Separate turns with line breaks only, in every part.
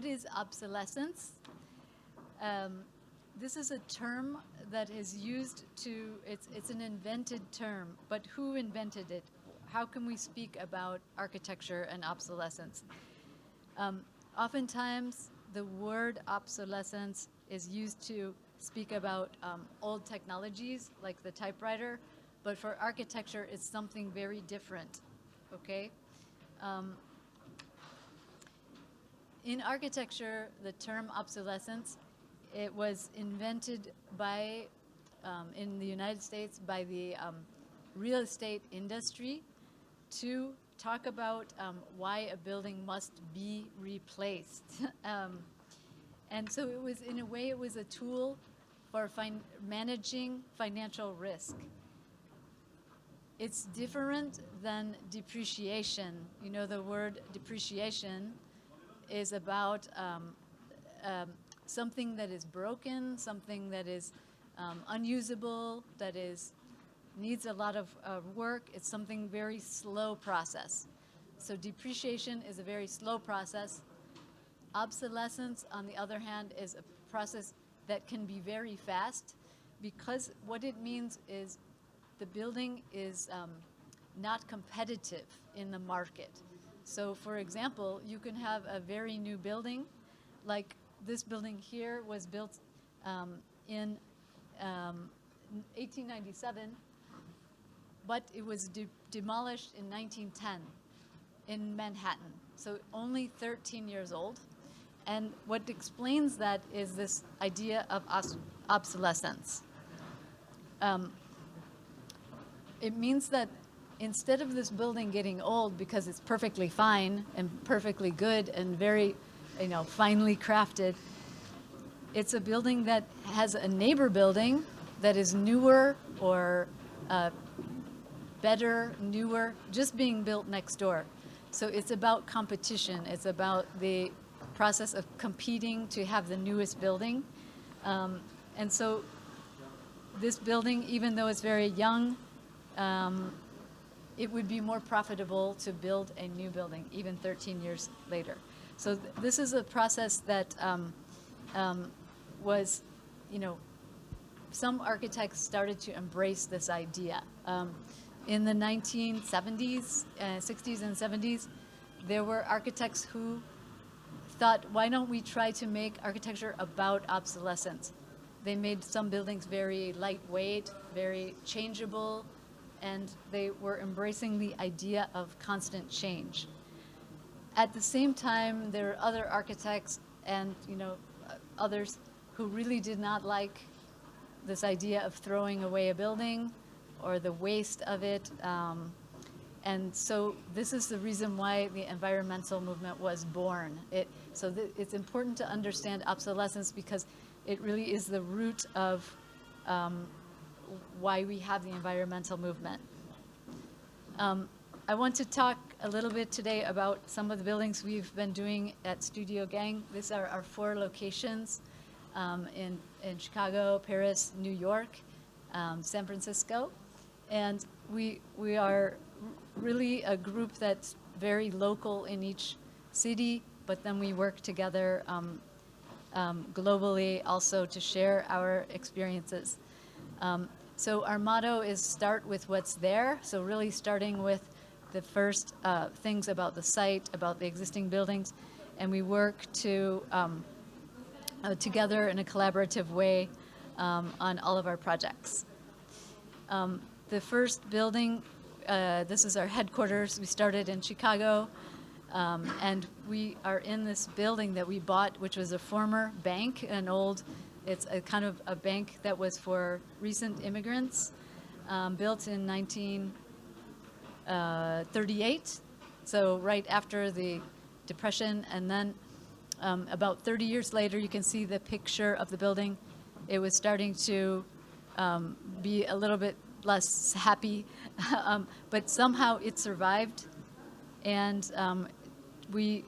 what is obsolescence? This is a term that is used to, it's an invented term, but who invented it? How can we speak about architecture and obsolescence? Oftentimes, the word obsolescence is used to speak about old technologies, like the typewriter, but for architecture, it's something very different, okay? In architecture, the term obsolescence, it was invented by, in the United States, by the real estate industry to talk about why a building must be replaced. And so it was, in a way, it was a tool for managing financial risk. It's different than depreciation. You know, the word depreciation is about something that is broken, something that is unusable, that needs a lot of work. It's something very slow process. So depreciation is a very slow process. Obsolescence, on the other hand, is a process that can be very fast, because what it means is the building is not competitive in the market. So for example, you can have a very new building, like this building here was built in 1897, but it was demolished in 1910 in Manhattan, so only 13 years old. And what explains that is this idea of obsolescence. It means that instead of this building getting old because it's perfectly fine and perfectly good and very, finely crafted, it's a building that has a neighbor building that is newer or better, newer, just being built next door. So it's about competition. It's about the process of competing to have the newest building. And so this building, even though it's very young, it would be more profitable to build a new building, even 13 years later. So this is a process that was, some architects started to embrace this idea. In the 1970s, 60s and 70s, there were architects who thought, why don't we try to make architecture about obsolescence? They made some buildings very lightweight, very changeable, and they were embracing the idea of constant change. At the same time, there are other architects and others who really did not like this idea of throwing away a building or the waste of it. And so this is the reason why the environmental movement was born. It's important to understand obsolescence because it really is the root of why we have the environmental movement. I want to talk a little bit today about some of the buildings we've been doing at Studio Gang. These are our 4 locations in Chicago, Paris, New York, San Francisco. And we are really a group that's very local in each city, but then we work together globally also to share our experiences. So our motto is start with what's there. So really starting with the first things about the site, about the existing buildings, and we work to together in a collaborative way on all of our projects. The first building, this is our headquarters. We started in Chicago, and we are in this building that we bought, which was a former bank, it's a kind of a bank that was for recent immigrants, built in 1938, so right after the Depression. And then about 30 years later, you can see the picture of the building. It was starting to be a little bit less happy, but somehow it survived, and we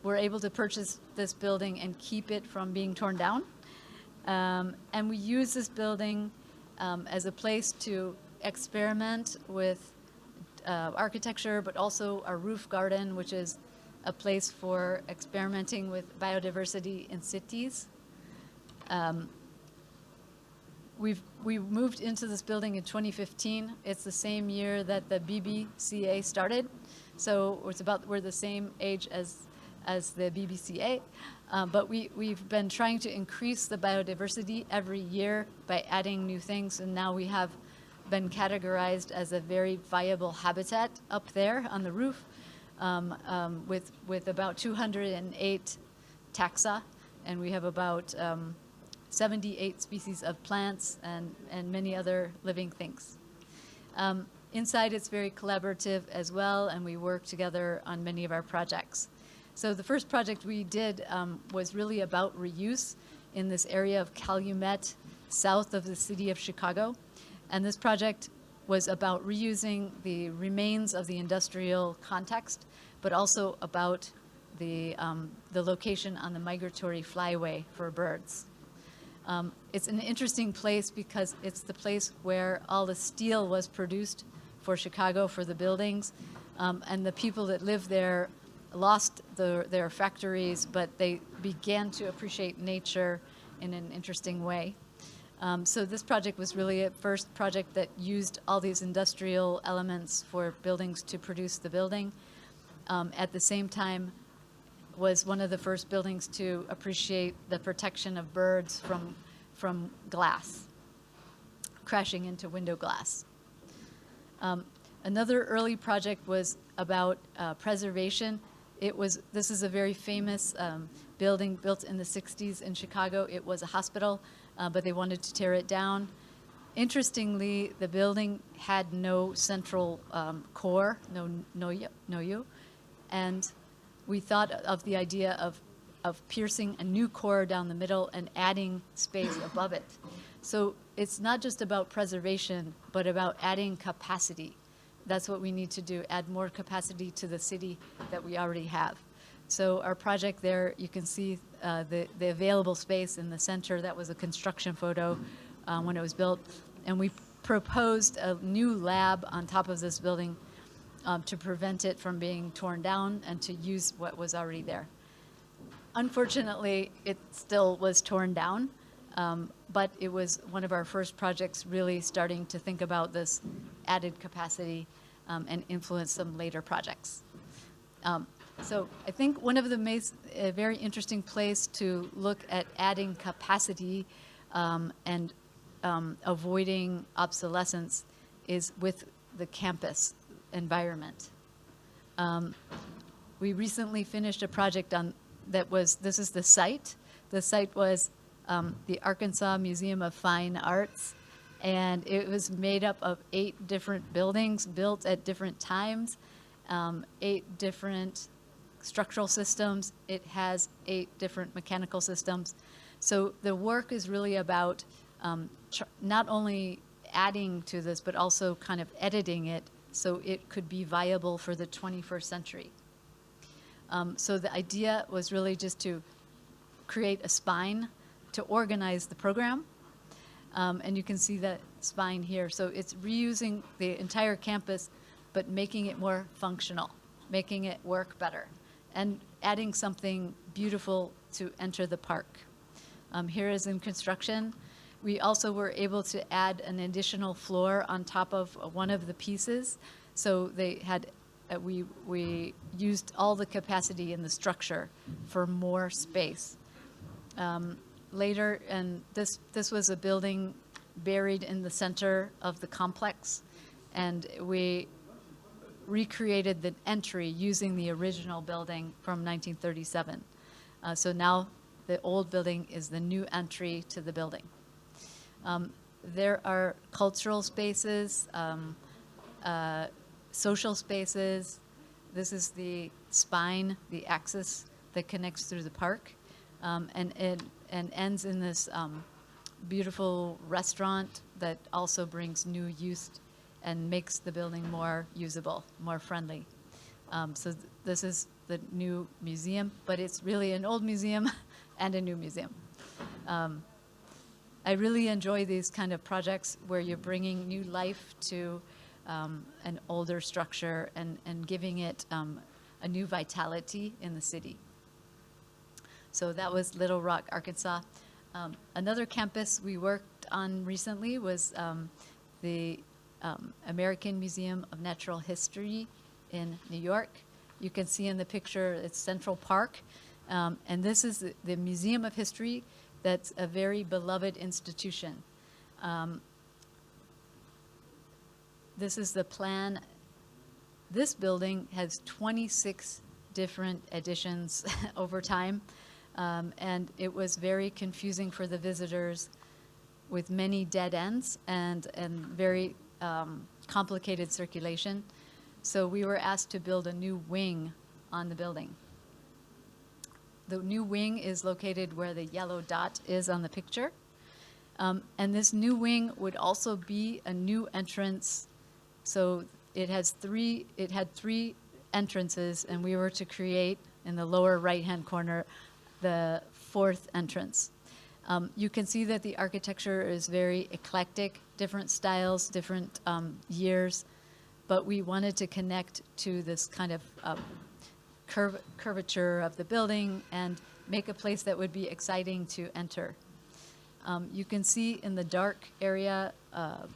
were able to purchase this building and keep it from being torn down. And we use this building as a place to experiment with architecture, but also our roof garden, which is a place for experimenting with biodiversity in cities. We moved into this building in 2015. It's the same year that the BBCA started, so we're the same age as the BBCA. But we've been trying to increase the biodiversity every year by adding new things, and now we have been categorized as a very viable habitat up there on the roof, with about 208 taxa, and we have about 78 species of plants and many other living things. Inside, it's very collaborative as well, and we work together on many of our projects. So the first project we did was really about reuse in this area of Calumet, south of the city of Chicago. And this project was about reusing the remains of the industrial context, but also about the location on the migratory flyway for birds. It's an interesting place because it's the place where all the steel was produced for Chicago, for the buildings, and the people that live there lost their factories, but they began to appreciate nature in an interesting way. So this project was really a first project that used all these industrial elements for buildings to produce the building. At the same time, was one of the first buildings to appreciate the protection of birds from glass, crashing into window glass. Another early project was about preservation. This is a very famous building built in the 60s in Chicago. It was a hospital, but they wanted to tear it down. Interestingly, the building had no central core, no noyu, and we thought of the idea of piercing a new core down the middle and adding space above it. So it's not just about preservation, but about adding capacity. That's what we need to do, add more capacity to the city that we already have. So our project there, you can see the available space in the center. That was a construction photo when it was built. And we proposed a new lab on top of this building to prevent it from being torn down and to use what was already there. Unfortunately, it still was torn down, but it was one of our first projects really starting to think about this added capacity and influence some later projects. So I think one of the very interesting place to look at adding capacity and avoiding obsolescence is with the campus environment. We recently finished a project this is the site. The site was the Arkansas Museum of Fine Arts, and it was made up of 8 different buildings built at different times, 8 different structural systems. It has 8 different mechanical systems. So the work is really about not only adding to this, but also kind of editing it so it could be viable for the 21st century. So the idea was really just to create a spine to organize the program. And you can see that spine here. So it's reusing the entire campus, but making it more functional, making it work better, and adding something beautiful to enter the park. Here is in construction. We also were able to add an additional floor on top of one of the pieces. So they had, we used all the capacity in the structure for more space. Later, and this was a building buried in the center of the complex, and we recreated the entry using the original building from 1937. So now the old building is the new entry to the building. There are cultural spaces, social spaces. This is the spine, the axis that connects through the park, and ends in this beautiful restaurant that also brings new use and makes the building more usable, more friendly. So this is the new museum, but it's really an old museum and a new museum. I really enjoy these kind of projects where you're bringing new life to an older structure and giving it a new vitality in the city. So that was Little Rock, Arkansas. Another campus we worked on recently was the American Museum of Natural History in New York. You can see in the picture, it's Central Park. And this is the Museum of History that's a very beloved institution. This is the plan. This building has 26 different additions over time. And it was very confusing for the visitors with many dead ends and very complicated circulation. So we were asked to build a new wing on the building. The new wing is located where the yellow dot is on the picture. And this new wing would also be a new entrance. So it had three entrances, and we were to create in the lower right-hand corner the fourth entrance. You can see that the architecture is very eclectic, different styles, different years, but we wanted to connect to this kind of curvature of the building and make a place that would be exciting to enter. You can see in the dark area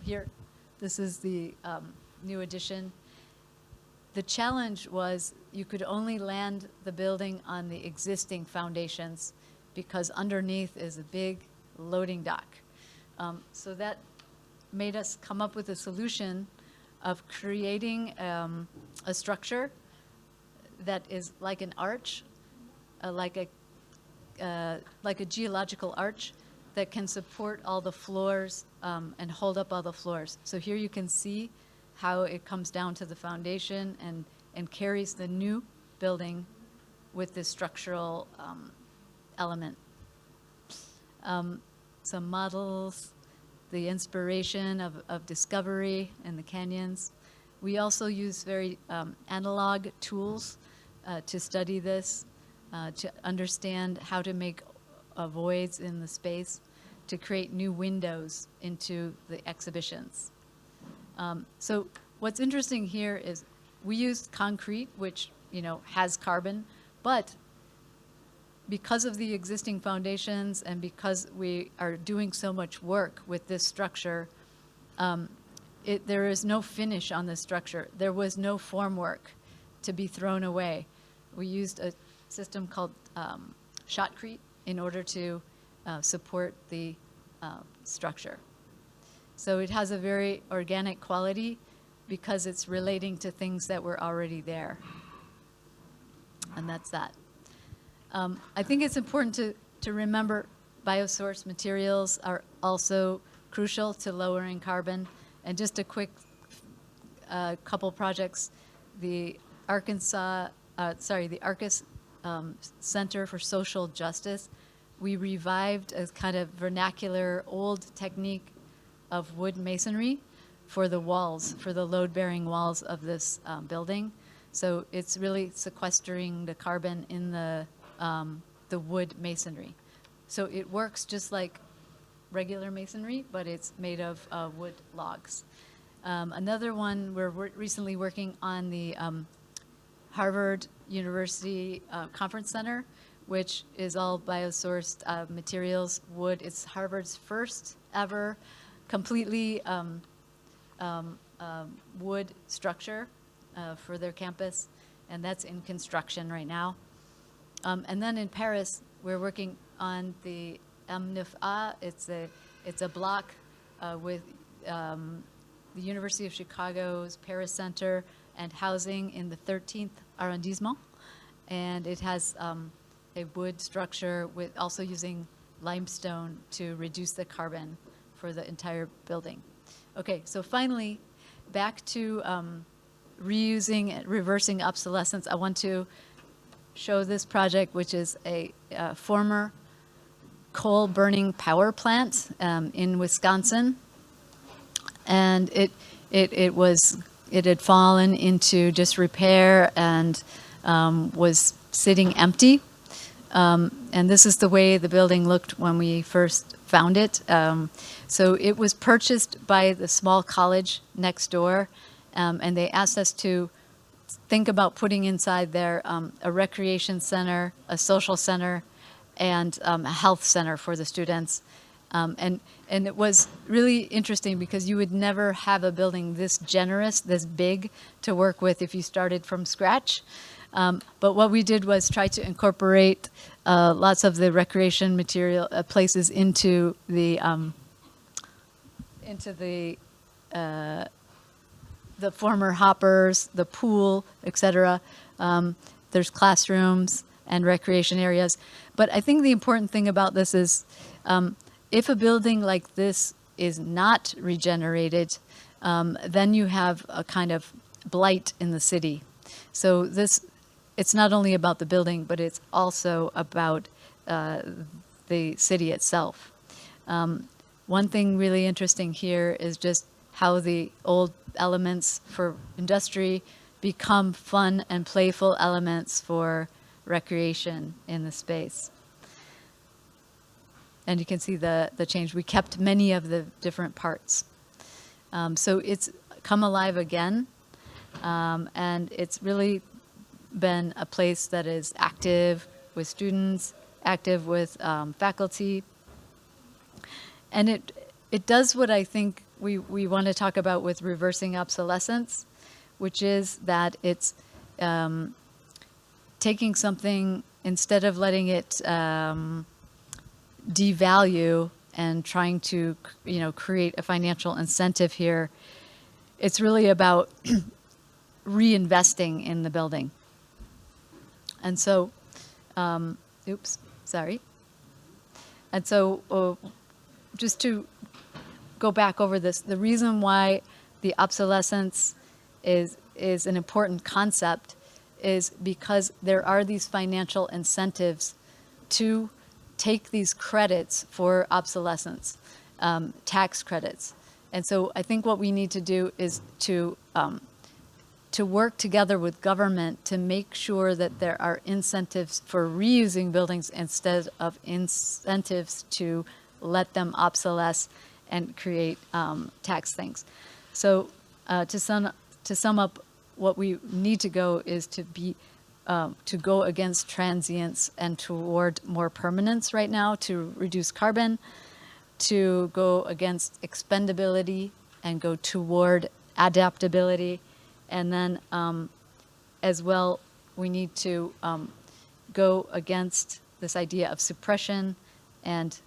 here, this is the new addition. The challenge was you could only land the building on the existing foundations because underneath is a big loading dock. So that made us come up with a solution of creating a structure that is like an arch, like a geological arch that can support all the floors and hold up all the floors. So here you can see how it comes down to the foundation and carries the new building with this structural element. Some models, the inspiration of discovery in the canyons. We also use very analog tools to study this, to understand how to make voids in the space, to create new windows into the exhibitions. So what's interesting here is we used concrete, which has carbon, but because of the existing foundations and because we are doing so much work with this structure, there is no finish on this structure. There was no formwork to be thrown away. We used a system called shotcrete in order to support the structure. So it has a very organic quality because it's relating to things that were already there. And that's that. I think it's important to remember biosourced materials are also crucial to lowering carbon. And just a quick couple projects, the Arcus Center for Social Justice, we revived a kind of vernacular old technique of wood masonry for the walls, for the load-bearing walls of this building. So it's really sequestering the carbon in the wood masonry. So it works just like regular masonry, but it's made of wood logs. Another one, we're recently working on the Harvard University Conference Center, which is all biosourced materials, wood. It's Harvard's first ever completely wood structure for their campus, and that's in construction right now. And then in Paris, we're working on the M9A. It's a block with the University of Chicago's Paris Center and housing in the 13th arrondissement. And it has a wood structure with also using limestone to reduce the carbon for the entire building. Okay, so finally, back to reusing and reversing obsolescence. I want to show this project, which is a former coal burning power plant in Wisconsin, and it had fallen into disrepair and was sitting empty. And this is the way the building looked when we first found it. So it was purchased by the small college next door, and they asked us to think about putting inside there a recreation center, a social center, and a health center for the students. And it was really interesting because you would never have a building this generous, this big to work with if you started from scratch. But what we did was try to incorporate lots of the recreation material places into the former hoppers, the pool, etc. There's classrooms and recreation areas. But I think the important thing about this is if a building like this is not regenerated, then you have a kind of blight in the city. So it's not only about the building, but it's also about the city itself. One thing really interesting here is just how the old elements for industry become fun and playful elements for recreation in the space. And you can see the change. We kept many of the different parts. So it's come alive again, and it's really been a place that is active with students, active with faculty. And it does what I think we want to talk about with reversing obsolescence, which is that it's taking something, instead of letting it devalue and trying to create a financial incentive here, it's really about reinvesting in the building. And so, And so just to go back over this, the reason why the obsolescence is an important concept is because there are these financial incentives to take these credits for obsolescence, tax credits. And so I think what we need to do is to work together with government to make sure that there are incentives for reusing buildings instead of incentives to let them obsolesce and create tax things. So to sum up, what we need to go is to go against transience and toward more permanence right now, to reduce carbon, to go against expendability and go toward adaptability. And then as well, we need to go against this idea of suppression and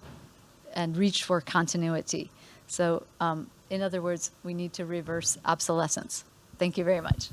reach for continuity. So in other words, we need to reverse obsolescence. Thank you very much.